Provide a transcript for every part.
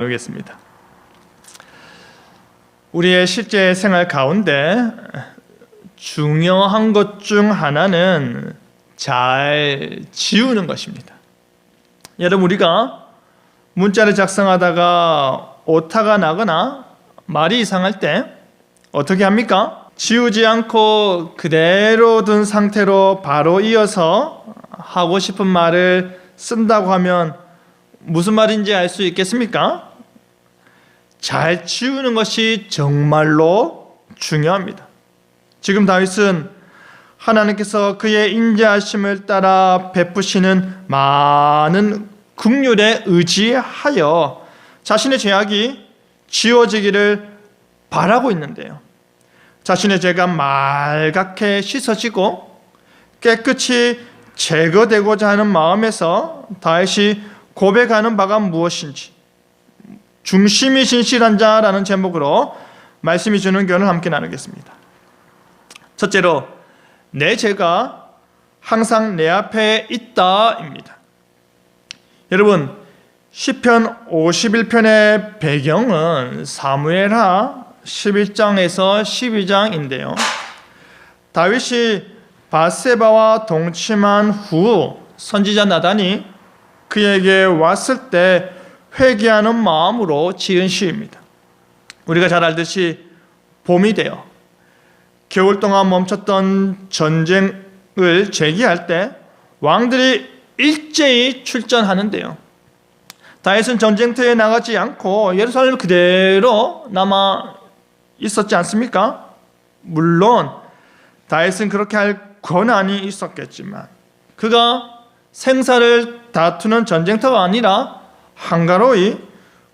보겠습니다. 우리의 실제 생활 가운데 중요한 것 중 하나는 잘 지우는 것입니다. 여러분, 우리가 문자를 작성하다가 오타가 나거나 말이 이상할 때 어떻게 합니까? 지우지 않고 그대로 둔 상태로 바로 이어서 하고 싶은 말을 쓴다고 하면 무슨 말인지 알 수 있겠습니까? 잘 지우는 것이 정말로 중요합니다. 지금 다윗은 하나님께서 그의 인자하심을 따라 베푸시는 많은 긍휼에 의지하여 자신의 죄악이 지워지기를 바라고 있는데요. 자신의 죄가 말갛게 씻어지고 깨끗이 제거되고자 하는 마음에서 다윗이 고백하는 바가 무엇인지, 중심이 진실한 자라는 제목으로 말씀이 주는 교훈을 함께 나누겠습니다. 첫째로, 내 죄가 항상 내 앞에 있다입니다. 여러분, 시편 51편의 배경은 사무엘하 11장에서 12장인데요. 다윗이 밧세바와 동침한 후 선지자 나단이 그에게 왔을 때 회개하는 마음으로 지은 시입니다. 우리가 잘 알듯이 봄이 되어 겨울 동안 멈췄던 전쟁을 재개할 때 왕들이 일제히 출전하는데요. 다윗은 전쟁터에 나가지 않고 예루살렘 그대로 남아 있었지 않습니까? 물론 다윗은 그렇게 할 권한이 있었겠지만 그가 생사를 다투는 전쟁터가 아니라 한가로이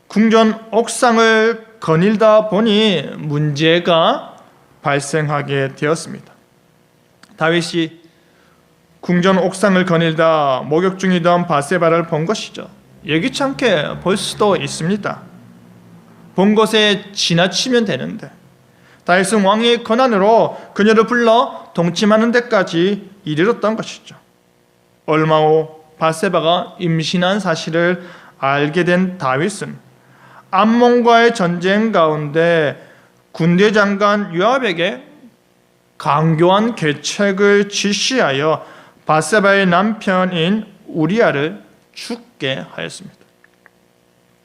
궁전 옥상을 거닐다 보니 문제가 발생하게 되었습니다. 다윗이 궁전 옥상을 거닐다 목욕 중이던 밧세바를 본 것이죠. 예기치 않게 볼 수도 있습니다. 본 곳에 지나치면 되는데 다윗은 왕의 권한으로 그녀를 불러 동침하는 데까지 이르렀던 것이죠. 얼마 후 밧세바가 임신한 사실을 알게 된 다윗은 암몬과의 전쟁 가운데 군대 장관 요압에게 강교한 계책을 지시하여 밧세바의 남편인 우리아를 죽게 하였습니다.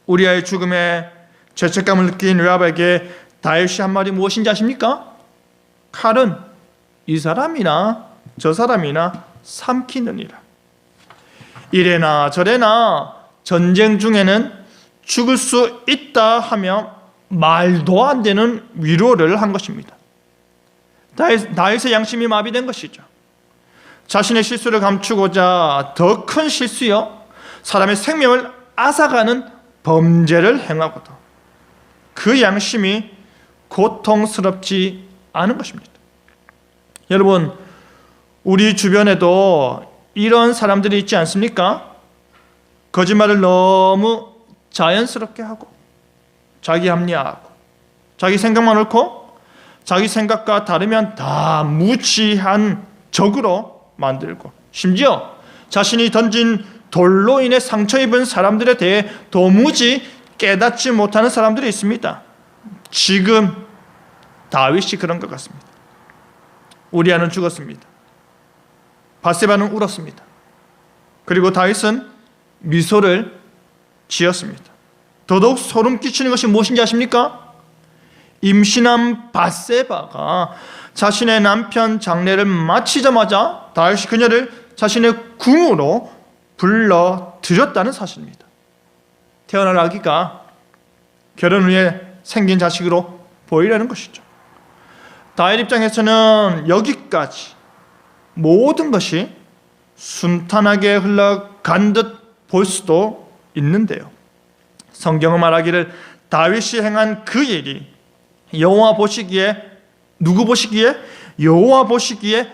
우리아의 죽음에 죄책감을 느낀 요압에게 다윗이 한 말이 무엇인지 아십니까? 칼은 이 사람이나 저 사람이나 삼키느니라. 이래나 저래나 전쟁 중에는 죽을 수 있다 하며 말도 안 되는 위로를 한 것입니다. 다윗의 양심이 마비된 것이죠. 자신의 실수를 감추고자 더 큰 실수요, 사람의 생명을 앗아가는 범죄를 행하고도 그 양심이 고통스럽지 않은 것입니다. 여러분, 우리 주변에도 이런 사람들이 있지 않습니까? 거짓말을 너무 자연스럽게 하고 자기 합리화하고 자기 생각만 옳고 자기 생각과 다르면 다 무지한 적으로 만들고 심지어 자신이 던진 돌로 인해 상처 입은 사람들에 대해 도무지 깨닫지 못하는 사람들이 있습니다. 지금 다윗이 그런 것 같습니다. 우리아는 죽었습니다. 밧세바는 울었습니다. 그리고 다윗은 미소를 지었습니다. 더더욱 소름 끼치는 것이 무엇인지 아십니까? 임신한 밧세바가 자신의 남편 장례를 마치자마자 다윗이 그녀를 자신의 궁으로 불러들였다는 사실입니다. 태어날 아기가 결혼 후에 생긴 자식으로 보이려는 것이죠. 다윗 입장에서는 여기까지 모든 것이 순탄하게 흘러간 듯 볼 수도 있는데요. 성경은 말하기를 다윗이 행한 그 일이 여호와 보시기에, 누구 보시기에? 여호와 보시기에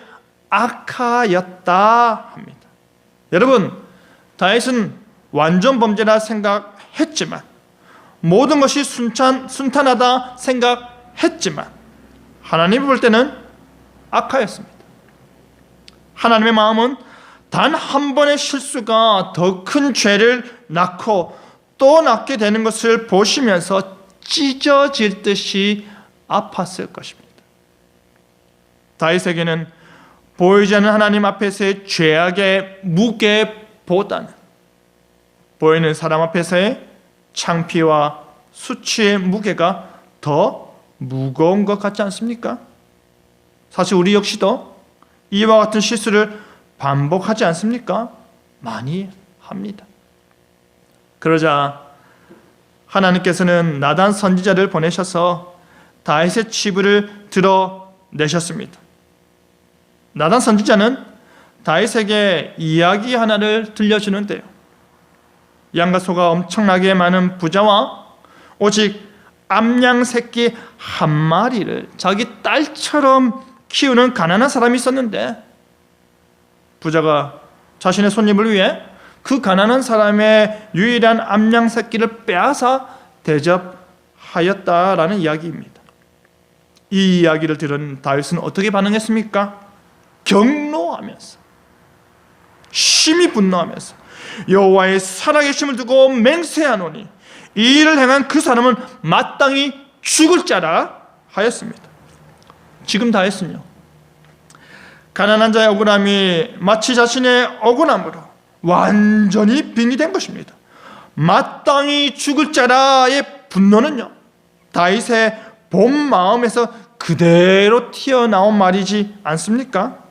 악하였다 합니다. 여러분, 다윗은 완전 범죄라 생각했지만, 모든 것이 순탄하다 생각했지만 하나님이 볼 때는 악하였습니다. 하나님의 마음은 단 한 번의 실수가 더 큰 죄를 낳고 또 낳게 되는 것을 보시면서 찢어질 듯이 아팠을 것입니다. 다윗에게는 보이지 않는 하나님 앞에서의 죄악의 무게보다는 보이는 사람 앞에서의 창피와 수치의 무게가 더 무거운 것 같지 않습니까? 사실 우리 역시도 이와 같은 실수를 반복하지 않습니까? 많이 합니다. 그러자 하나님께서는 나단 선지자를 보내셔서 다윗의 치부를 드러내셨습니다. 나단 선지자는 다윗에게 이야기 하나를 들려주는데요. 양과 소가 엄청나게 많은 부자와 오직 암양 새끼 한 마리를 자기 딸처럼 키우는 가난한 사람이 있었는데, 부자가 자신의 손님을 위해 그 가난한 사람의 유일한 암양 새끼를 빼앗아 대접하였다라는 이야기입니다. 이 이야기를 들은 다윗은 어떻게 반응했습니까? 경노하면서, 심히 분노하면서 여호와의 살아계심을 두고 맹세하노니 이 일을 행한 그 사람은 마땅히 죽을 자라 하였습니다. 지금 다윗은요, 가난한 자의 억울함이 마치 자신의 억울함으로 완전히 빙의된 것입니다. 마땅히 죽을 자라의 분노는요, 다윗의 본 마음에서 그대로 튀어나온 말이지 않습니까?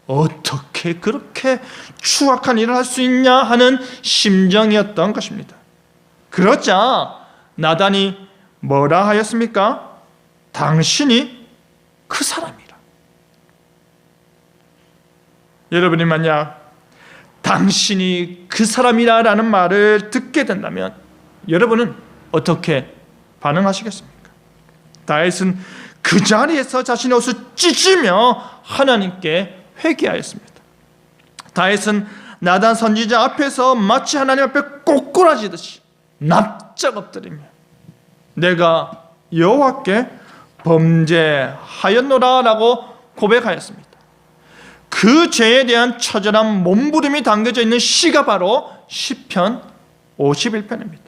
어떻게 그렇게 추악한 일을 할 수 있냐 하는 심정이었던 것입니다. 그러자 나단이 뭐라 하였습니까? 당신이 그 사람이라. 여러분이 만약 당신이 그 사람이라는 말을 듣게 된다면 여러분은 어떻게 반응하시겠습니까? 다윗은 그 자리에서 자신의 옷을 찢으며 하나님께 회개하였습니다. 다윗은 나단 선지자 앞에서 마치 하나님 앞에 꼬꾸라지듯이 납작 엎드리며 내가 여호와께 범죄하였노라라고 고백하였습니다. 그 죄에 대한 처절한 몸부림이 담겨져 있는 시가 바로 시편 51편입니다.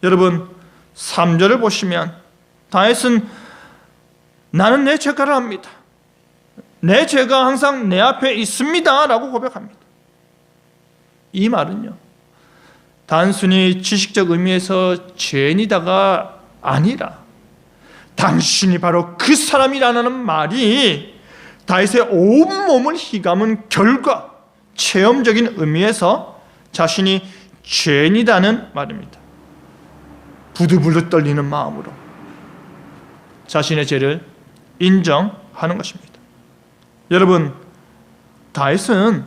여러분 3절을 보시면 다윗은 나는 내 죄가를 압니다. 내 죄가 항상 내 앞에 있습니다 라고 고백합니다. 이 말은요, 단순히 지식적 의미에서 죄인이다가 아니라 당신이 바로 그 사람이라는 말이 다윗의 온몸을 휘감은 결과, 체험적인 의미에서 자신이 죄인이라는 말입니다. 부들부들 떨리는 마음으로 자신의 죄를 인정하는 것입니다. 여러분, 다윗은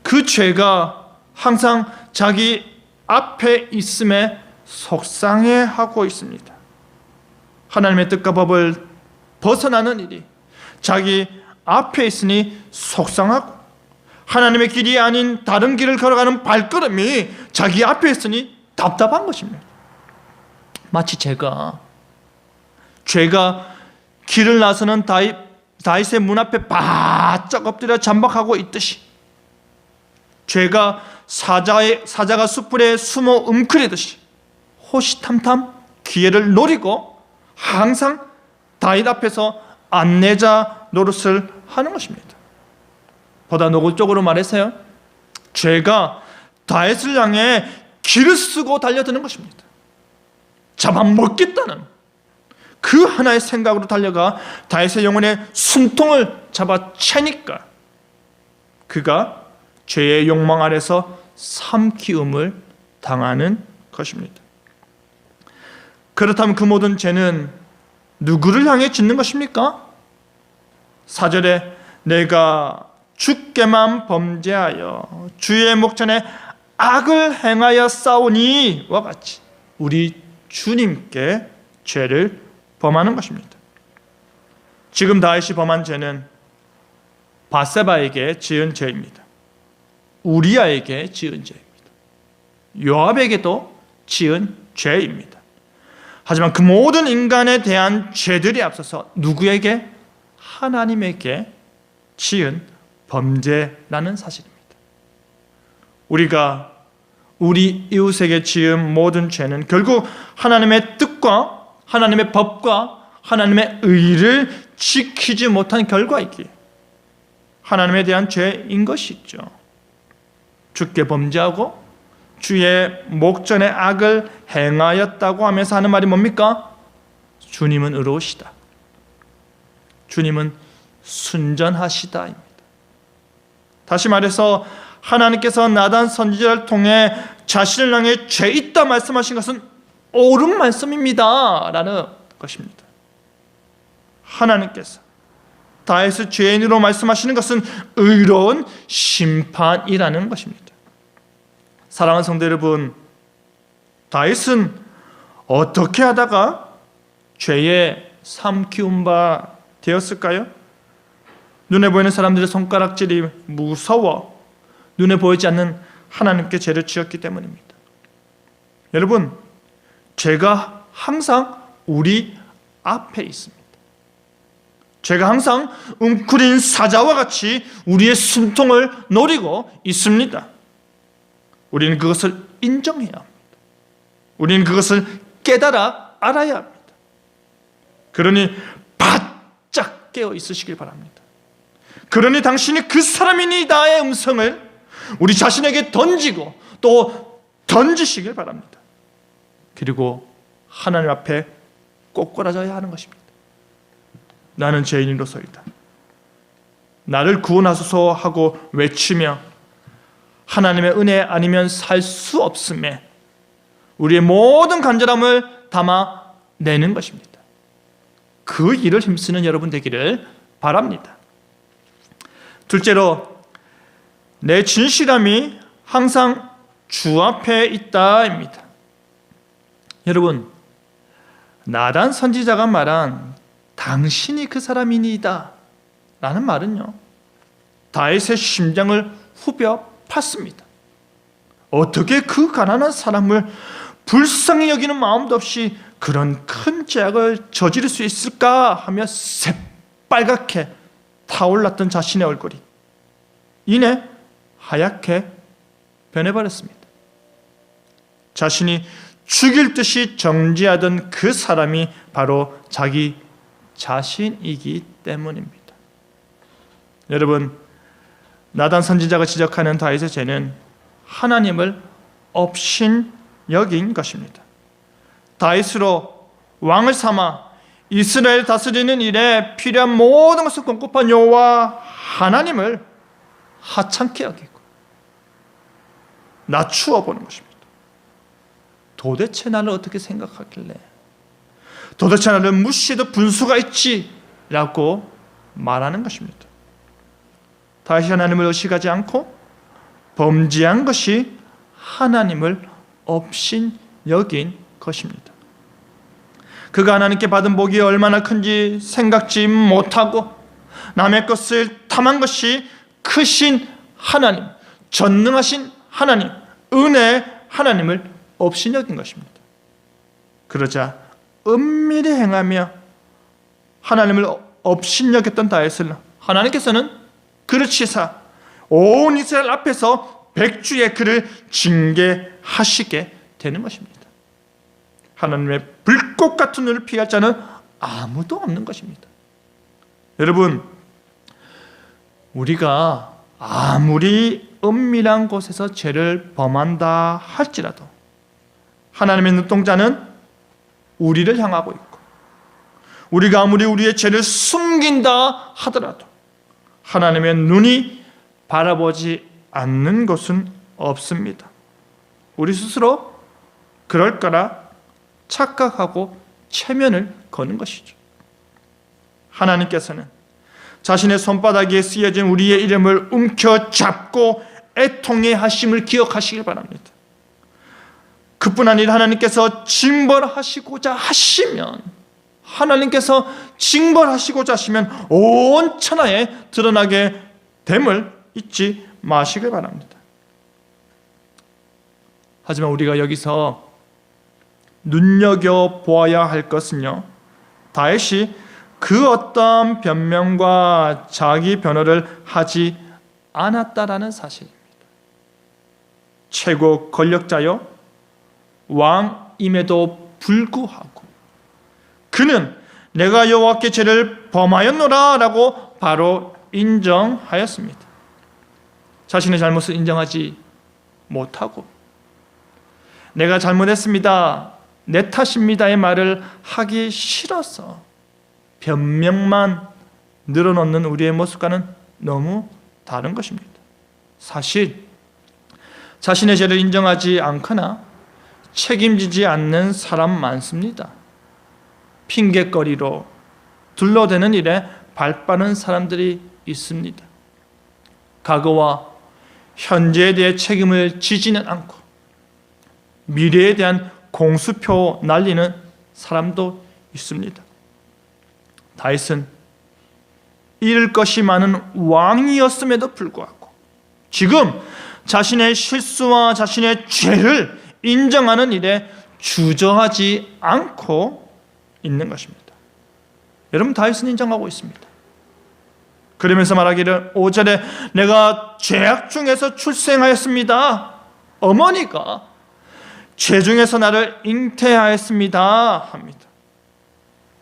그 죄가 항상 자기 앞에 있음에 속상해하고 있습니다. 하나님의 뜻과 법을 벗어나는 일이 자기 앞에 있으니 속상하고, 하나님의 길이 아닌 다른 길을 걸어가는 발걸음이 자기 앞에 있으니 답답한 것입니다. 마치 죄가 길을 나서는 다윗의 문 앞에 바짝 엎드려 잠박하고 있듯이, 죄가 사자가 숯불에 숨어 움크리듯이 호시탐탐 기회를 노리고 항상 다윗 앞에서 안내자 노릇을 하는 것입니다. 보다 노골적으로 말해서요, 죄가 다윗을 향해 길을 쓰고 달려드는 것입니다. 잡아먹겠다는 그 하나의 생각으로 달려가 다윗의 영혼의 숨통을 잡아채니까 그가 죄의 욕망 아래서 삼키움을 당하는 것입니다. 그렇다면 그 모든 죄는 누구를 향해 짓는 것입니까? 4절에 내가 주께만 범죄하여 주의 목전에 악을 행하여 싸우니와 같이 우리 주님께 죄를 범하는 것입니다. 지금 다윗이 범한 죄는 바세바에게 지은 죄입니다. 우리아에게 지은 죄입니다. 요압에게도 지은 죄입니다. 하지만 그 모든 인간에 대한 죄들이 앞서서 누구에게? 하나님에게 지은 범죄라는 사실입니다. 우리가 우리 이웃에게 지은 모든 죄는 결국 하나님의 뜻과 하나님의 법과 하나님의 의를 지키지 못한 결과이기에 하나님에 대한 죄인 것이죠. 주께 범죄하고 주의 목전에 악을 행하였다고 하면서 하는 말이 뭡니까? 주님은 의로우시다. 주님은 순전하시다입니다. 다시 말해서 하나님께서 나단 선지자를 통해 자신을 향해 죄 있다 말씀하신 것은 옳은 말씀입니다 라는 것입니다. 하나님께서 다윗을 죄인으로 말씀하시는 것은 의로운 심판이라는 것입니다. 사랑하는 성도 여러분, 다윗은 어떻게 하다가 죄에 삼키운 바 되었을까요? 눈에 보이는 사람들의 손가락질이 무서워 눈에 보이지 않는 하나님께 죄를 지었기 때문입니다. 여러분, 죄가 항상 우리 앞에 있습니다. 죄가 항상 웅크린 사자와 같이 우리의 숨통을 노리고 있습니다. 우리는 그것을 인정해야 합니다. 우리는 그것을 깨달아 알아야 합니다. 그러니 바짝 깨어 있으시길 바랍니다. 그러니 당신이 그 사람이니다의 음성을 우리 자신에게 던지고 또 던지시길 바랍니다. 그리고 하나님 앞에 꼬꾸라져야 하는 것입니다. 나는 죄인으로서이다. 나를 구원하소서 하고 외치며 하나님의 은혜 아니면 살 수 없음에 우리의 모든 간절함을 담아내는 것입니다. 그 일을 힘쓰는 여러분 되기를 바랍니다. 둘째로, 내 진실함이 항상 주 앞에 있다입니다. 여러분, 나단 선지자가 말한 당신이 그 사람이니이다 라는 말은요, 다윗의 심장을 후벼 팠습니다. 어떻게 그 가난한 사람을 불쌍히 여기는 마음도 없이 그런 큰 죄악을 저지를 수 있을까 하며 새빨갛게 타올랐던 자신의 얼굴이 이내 하얗게 변해버렸습니다. 자신이 죽일 듯이 정죄하던 그 사람이 바로 자기 자신이기 때문입니다. 여러분, 나단 선지자가 지적하는 다윗의 죄는 하나님을 업신여긴 것입니다. 다윗으로 왕을 삼아 이스라엘 다스리는 일에 필요한 모든 것을 공급한 여호와 하나님을 하찮게 여기고 낮추어 보는 것입니다. 도대체 나를 어떻게 생각하길래, 도대체 나를 무시해도 분수가 있지 라고 말하는 것입니다. 다시 하나님을 의식하지 않고 범죄한 것이 하나님을 업신여긴 것입니다. 그가 하나님께 받은 복이 얼마나 큰지 생각지 못하고 남의 것을 탐한 것이 크신 하나님, 전능하신 하나님, 은혜의 하나님을 업신여긴 것입니다. 그러자 은밀히 행하며 하나님을 업신여겼던 다윗을 하나님께서는 그를 치사 온 이스라엘 앞에서 백주의 그를 징계하시게 되는 것입니다. 하나님의 불꽃 같은 눈을 피할 자는 아무도 없는 것입니다. 여러분, 우리가 아무리 은밀한 곳에서 죄를 범한다 할지라도 하나님의 눈동자는 우리를 향하고 있고, 우리가 아무리 우리의 죄를 숨긴다 하더라도 하나님의 눈이 바라보지 않는 것은 없습니다. 우리 스스로 그럴 거라 착각하고 체면을 거는 것이죠. 하나님께서는 자신의 손바닥에 쓰여진 우리의 이름을 움켜잡고 애통해 하심을 기억하시길 바랍니다. 그뿐 아니라 하나님께서 징벌하시고자 하시면 온 천하에 드러나게 됨을 잊지 마시길 바랍니다. 하지만 우리가 여기서 눈여겨보아야 할 것은요, 다윗이 그 어떠한 변명과 자기 변호를 하지 않았다라는 사실입니다. 최고 권력자요 왕임에도 불구하고 그는 내가 여호와께 죄를 범하였노라 라고 바로 인정하였습니다. 자신의 잘못을 인정하지 못하고 내가 잘못했습니다, 내 탓입니다의 말을 하기 싫어서 변명만 늘어놓는 우리의 모습과는 너무 다른 것입니다. 사실 자신의 죄를 인정하지 않거나 책임지지 않는 사람 많습니다. 핑계거리로 둘러대는 일에 발빠른 사람들이 있습니다. 과거와 현재에 대해 책임을 지지는 않고 미래에 대한 공수표 날리는 사람도 있습니다. 다윗은 잃을 것이 많은 왕이었음에도 불구하고 지금 자신의 실수와 자신의 죄를 인정하는 일에 주저하지 않고 있는 것입니다. 여러분, 다윗은 인정하고 있습니다. 그러면서 말하기를 5절에 내가 죄악 중에서 출생하였습니다. 어머니가 죄 중에서 나를 잉태하였습니다 합니다.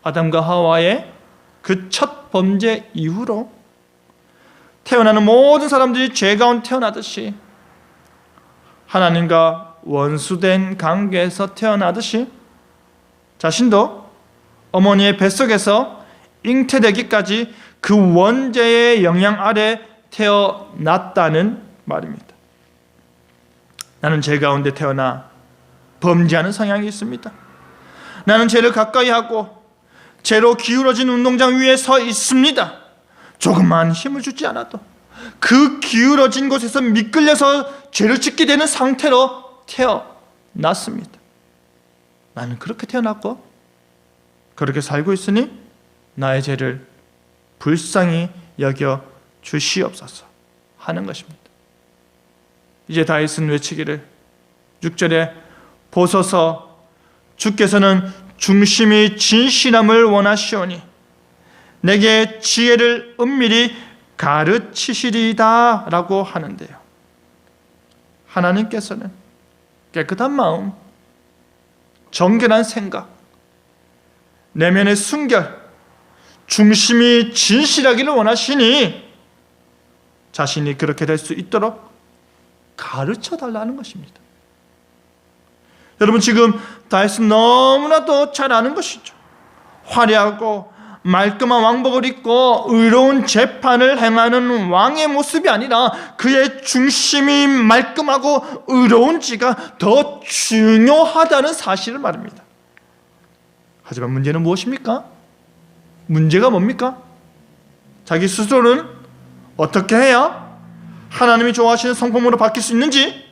아담과 하와의 그 첫 범죄 이후로 태어나는 모든 사람들이 죄 가운데 태어나듯이 하나님과 원수된 관계에서 태어나듯이 자신도 어머니의 뱃속에서 잉태되기까지 그 원죄의 영향 아래 태어났다는 말입니다. 나는 죄 가운데 태어나 범죄하는 성향이 있습니다. 나는 죄를 가까이 하고 죄로 기울어진 운동장 위에 서 있습니다. 조금만 힘을 주지 않아도 그 기울어진 곳에서 미끌려서 죄를 짓게 되는 상태로 태어났습니다. 나는 그렇게 태어났고 그렇게 살고 있으니 나의 죄를 불쌍히 여겨 주시옵소서 하는 것입니다. 이제 다윗은 외치기를 6절에 보소서 주께서는 중심이 진실함을 원하시오니 내게 지혜를 은밀히 가르치시리이다 라고 하는데요. 하나님께서는 깨끗한 마음, 정결한 생각, 내면의 순결, 중심이 진실하기를 원하시니 자신이 그렇게 될 수 있도록 가르쳐달라는 것입니다. 여러분, 지금 다윗은 너무나도 잘 아는 것이죠. 화려하고 말끔한 왕복을 입고 의로운 재판을 행하는 왕의 모습이 아니라 그의 중심이 말끔하고 의로운지가 더 중요하다는 사실을 말합니다. 하지만 문제는 무엇입니까? 문제가 뭡니까? 자기 스스로는 어떻게 해야 하나님이 좋아하시는 성품으로 바뀔 수 있는지,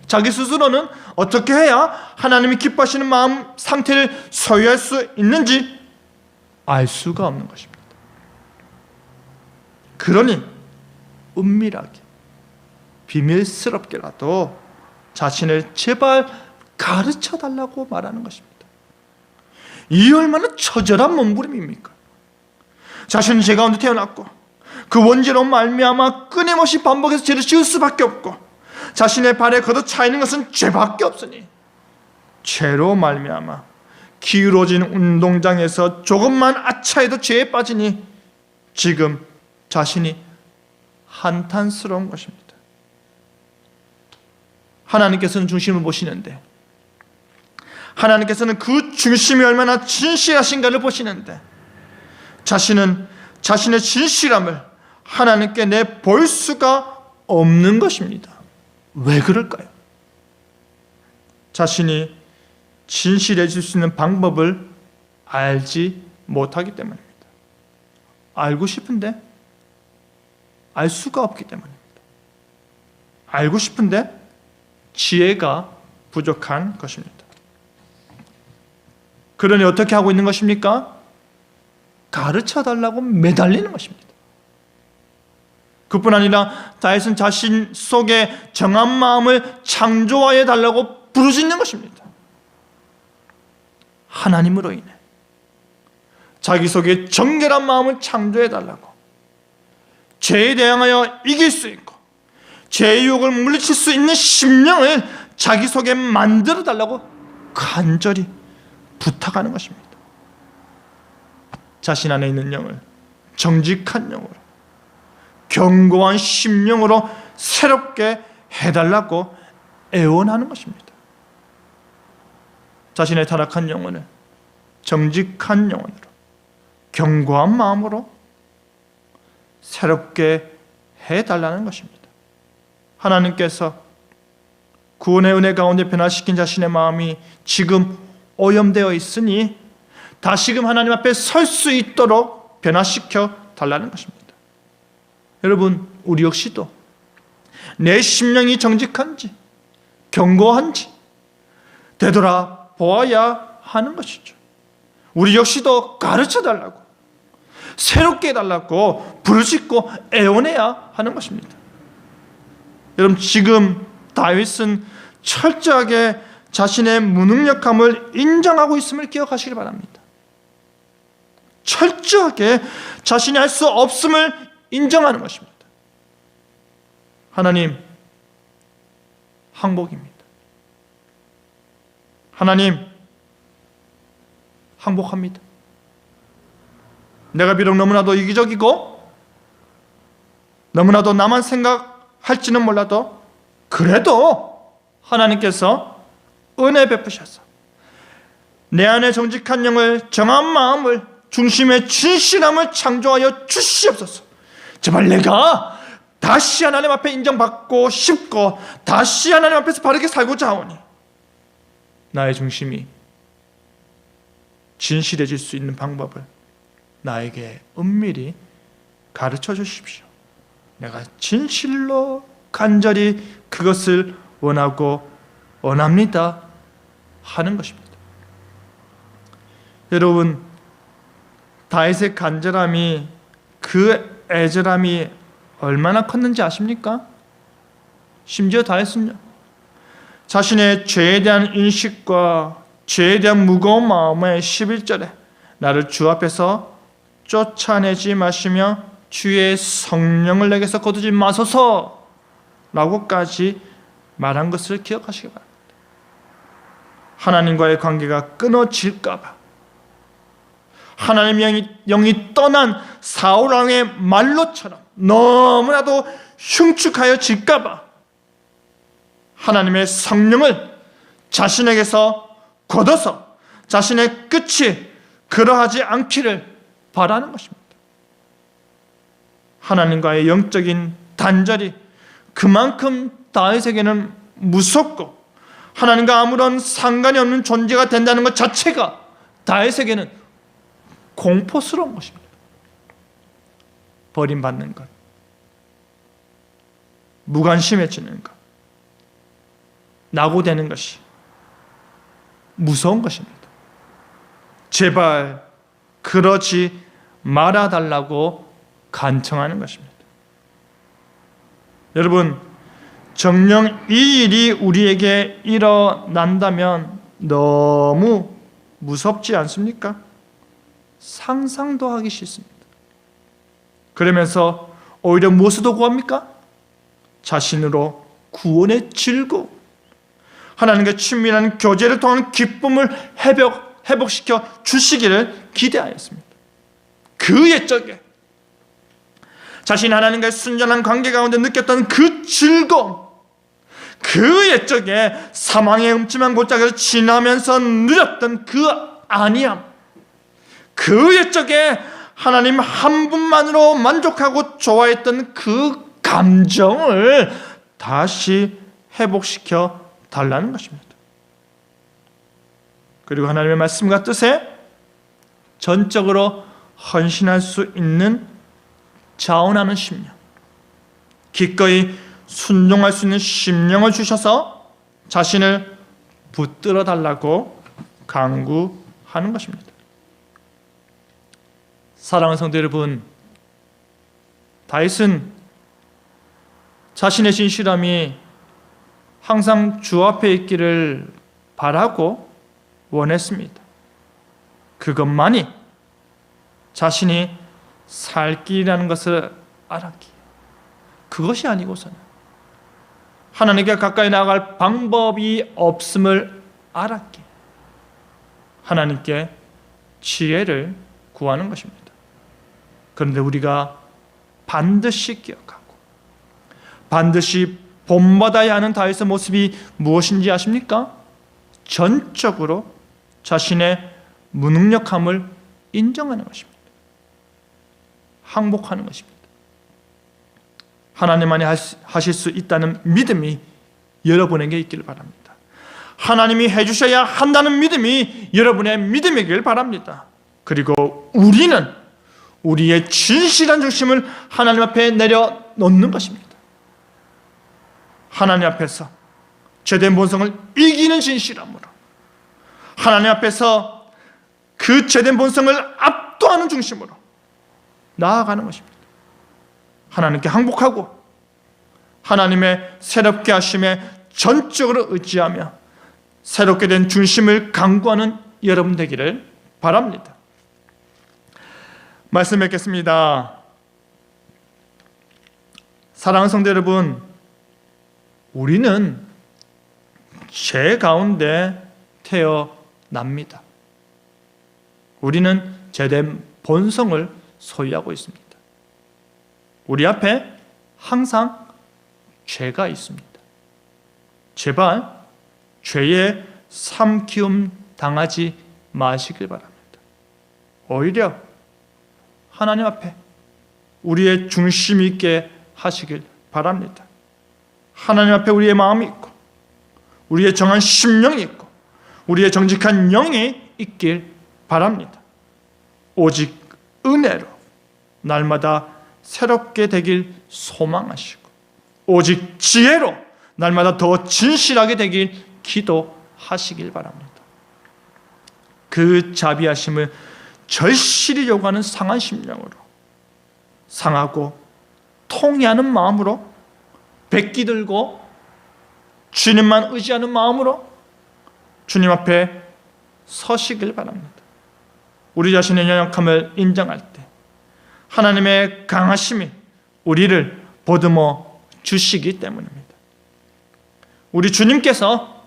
자기 스스로는 어떻게 해야 하나님이 기뻐하시는 마음 상태를 소유할 수 있는지 알 수가 없는 것입니다. 그러니 은밀하게 비밀스럽게라도 자신을 제발 가르쳐달라고 말하는 것입니다. 이 얼마나 처절한 몸부림입니까? 자신은 죄 가운데 태어났고 그 원죄로 말미암아 끊임없이 반복해서 죄를 지을 수밖에 없고 자신의 발에 걷어차이는 것은 죄밖에 없으니 죄로 말미암아 기울어진 운동장에서 조금만 아차해도 죄에 빠지니 지금 자신이 한탄스러운 것입니다. 하나님께서는 중심을 보시는데, 하나님께서는 그 중심이 얼마나 진실하신가를 보시는데 자신은 자신의 진실함을 하나님께 내볼 수가 없는 것입니다. 왜 그럴까요? 자신이 진실해질 수 있는 방법을 알지 못하기 때문입니다. 알고 싶은데 알 수가 없기 때문입니다. 알고 싶은데 지혜가 부족한 것입니다. 그러니 어떻게 하고 있는 것입니까? 가르쳐달라고 매달리는 것입니다. 그뿐 아니라 다윗은 자신 속에 정한 마음을 창조하여 달라고 부르짖는 것입니다. 하나님으로 인해 자기 속에 정결한 마음을 창조해 달라고, 죄에 대항하여 이길 수 있고 죄의 유혹을 물리칠 수 있는 심령을 자기 속에 만들어 달라고 간절히 부탁하는 것입니다. 자신 안에 있는 영을 정직한 영으로, 견고한 심령으로 새롭게 해달라고 애원하는 것입니다. 자신의 타락한 영혼을 정직한 영혼으로, 견고한 마음으로 새롭게 해달라는 것입니다. 하나님께서 구원의 은혜 가운데 변화시킨 자신의 마음이 지금 오염되어 있으니 다시금 하나님 앞에 설 수 있도록 변화시켜 달라는 것입니다. 여러분, 우리 역시도 내 심령이 정직한지 견고한지 되돌아보아야 하는 것이죠. 우리 역시도 가르쳐 달라고, 새롭게 해달라고 부르짖고 애원해야 하는 것입니다. 여러분, 지금 다윗은 철저하게 자신의 무능력함을 인정하고 있음을 기억하시기 바랍니다. 철저하게 자신이 할 수 없음을 인정하는 것입니다. 하나님, 항복입니다. 하나님, 항복합니다. 내가 비록 너무나도 이기적이고 너무나도 나만 생각할지는 몰라도 그래도 하나님께서 은혜 베푸셔서 내 안에 정직한 영을, 정한 마음을, 중심의 진실함을 창조하여 주시옵소서. 제발 내가 다시 하나님 앞에 인정받고 싶고 다시 하나님 앞에서 바르게 살고자 하오니 나의 중심이 진실해질 수 있는 방법을 나에게 은밀히 가르쳐 주십시오. 내가 진실로 간절히 그것을 원하고 원합니다 하는 것입니다. 여러분, 다윗의 간절함이, 그 애절함이 얼마나 컸는지 아십니까? 심지어 다윗은요, 자신의 죄에 대한 인식과 죄에 대한 무거운 마음에 11절에 나를 주 앞에서 쫓아내지 마시며 주의 성령을 내게서 거두지 마소서 라고까지 말한 것을 기억하시기 바랍니다. 하나님과의 관계가 끊어질까 봐, 하나님의 영이 떠난 사울 왕의 말로처럼 너무나도 흉측하여질까 봐 하나님의 성령을 자신에게서 걷어서 자신의 끝이 그러하지 않기를 바라는 것입니다. 하나님과의 영적인 단절이 그만큼 다윗에게는 무섭고 하나님과 아무런 상관이 없는 존재가 된다는 것 자체가 다윗에게는 공포스러운 것입니다. 버림받는 것, 무관심해지는 것, 낙오되는 것이 무서운 것입니다. 제발 그러지 말아달라고 간청하는 것입니다. 여러분, 정녕 이 일이 우리에게 일어난다면 너무 무섭지 않습니까? 상상도 하기 싫습니다. 그러면서 오히려 무엇을 구합니까? 자신으로 구원의 즐거움, 하나님과 친밀한 교제를 통한 기쁨을 회복시켜 주시기를 기대하였습니다. 그 옛적에 자신이 하나님과의 순전한 관계 가운데 느꼈던 그 즐거움, 그 옛적에 사망의 음침한 골짜기를 지나면서 누렸던 그 안위함, 그 옛적에 하나님 한 분만으로 만족하고 좋아했던 그 감정을 다시 회복시켜 달라는 것입니다. 그리고 하나님의 말씀과 뜻에 전적으로 헌신할 수 있는 자원하는 심령, 기꺼이 순종할 수 있는 심령을 주셔서 자신을 붙들어 달라고 간구하는 것입니다. 사랑하는 성도 여러분, 다윗은 자신의 진실함이 항상 주 앞에 있기를 바라고 원했습니다. 그것만이 자신이 살 길이라는 것을 알았기에, 그것이 아니고서는 하나님께 가까이 나아갈 방법이 없음을 알았기에 하나님께 지혜를 구하는 것입니다. 그런데 우리가 반드시 기억하고 반드시 본받아야 하는 다윗의 모습이 무엇인지 아십니까? 전적으로 자신의 무능력함을 인정하는 것입니다. 항복하는 것입니다. 하나님만이 하실 수 있다는 믿음이 여러분에게 있기를 바랍니다. 하나님이 해주셔야 한다는 믿음이 여러분의 믿음이길 바랍니다. 그리고 우리는 우리의 진실한 중심을 하나님 앞에 내려놓는 것입니다. 하나님 앞에서 죄된 본성을 이기는 진실함으로 하나님 앞에서 그 죄된 본성을 압도하는 중심으로 나아가는 것입니다. 하나님께 항복하고 하나님의 새롭게 하심에 전적으로 의지하며 새롭게 된 중심을 강구하는 여러분 되기를 바랍니다. 말씀 맺겠습니다. 사랑하는 성도 여러분, 우리는 죄 가운데 태어납니다. 우리는 죄된 본성을 소유하고 있습니다. 우리 앞에 항상 죄가 있습니다. 제발 죄에 삼키움 당하지 마시길 바랍니다. 오히려 하나님 앞에 우리의 중심 있게 하시길 바랍니다. 하나님 앞에 우리의 마음이 있고 우리의 정한 심령이 있고 우리의 정직한 영이 있길 바랍니다. 오직 은혜로 날마다 새롭게 되길 소망하시고 오직 지혜로 날마다 더 진실하게 되길 기도하시길 바랍니다. 그 자비하심을 절실히 요구하는 상한 심령으로 상하고 통회하는 마음으로 백기 들고 주님만 의지하는 마음으로 주님 앞에 서시길 바랍니다. 우리 자신의 연약함을 인정할 때 하나님의 강하심이 우리를 보듬어 주시기 때문입니다. 우리 주님께서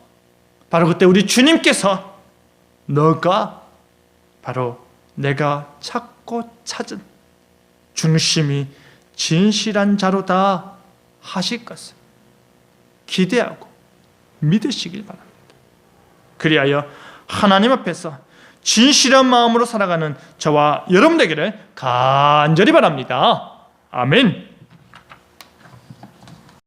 바로 그때 우리 주님께서 너가 바로 내가 찾고 찾은 중심이 진실한 자로다 하실 것을 기대하고 믿으시길 바랍니다. 그리하여 하나님 앞에서 진실한 마음으로 살아가는 저와 여러분 되기를 간절히 바랍니다. 아멘.